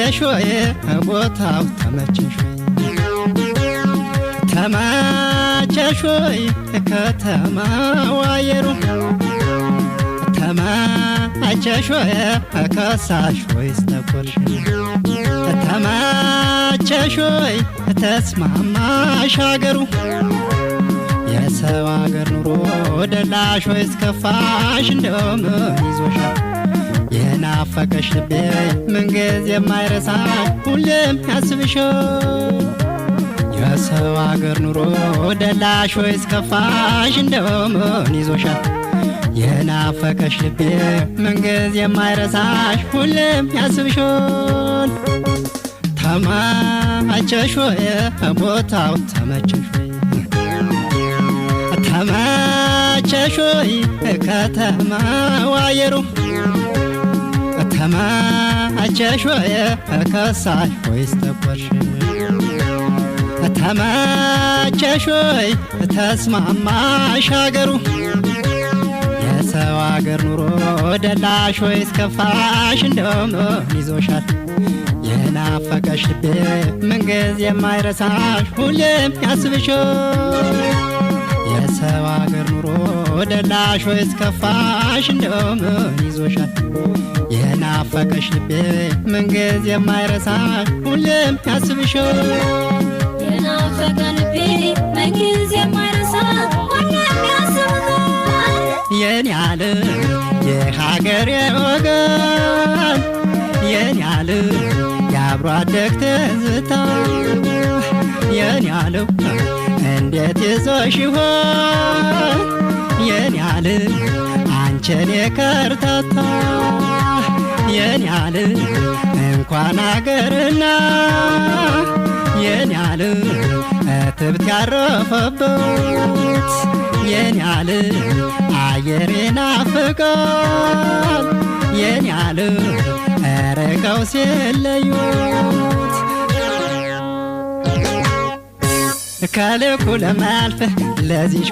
ተመቸሽ ወይ ቦታው ተመቸሽ ተመቸሽ ወይ ከተማው አየሩ ተመቸሽ ወይ ከሳሽ ወይስ ተቆርሽ ተመቸሽ ወይ ተስማማሽ አገሩ የሰው አገር ኑሮ ደላሽ ወይስ ከፋሽ እንደውም ይዞሻል የናፈቀሽ ልቤ ምንጊዜ የማይረሳሽ ሁሌም ያስብሻል የሰው አገር ኑሮ ደላሽ ወይስ ከፋሽ እንደውም ይዞሻል የናፈቀሽ ልቤ ምንጊዜ የማይረሳሽ ሁሌም ያስብሻል ተመቸሽ ወይ ቦታው ተመቸሽ ወይ ተመቸሽ ወይ ከተማው አየሩ ተመቸሽ ወይ ከሳሽ ወይስ ተቆርሽ ተመቸሽ ወይ ተስማማሽ አገሩ የሰው አገር ኑሮ ደላሽ ወይስ ከፋሽ እንደውም ይዞሻል የናፈቀሽ ልቤ ምንጊዜ የማይረሳሽ ሁሌም ያስብሻል የሰው አገር ኑሮ ደላሽ ወይስ ከፋሽ እንደውም ይዞሻል የናፈቀሽ ልቤ ምንጊዜ የማይረሳሽ ሁሌም ያስብሻል የናፈቀ ልቤ ምንጊዜ የማይረሳሽ ሁሌም ያስብሻል የኔ ዓለም የሀገሬ ወገን የኔ ዓለም የአብሮ አደግ ትዝታ የኔ ዓለም እንዴት ይዞሽ ይሆን የኔ ዓለም አንቺን የከርታታ የኔ ዓለም እንኳን አገርና የኔ ዓለም እትብት ያረፈበት የኔ ዓለም አየር ይናፍቃል የኔ ዓለም ርቀው ሲለዩት ከልኩ ለማልፍ ለዚች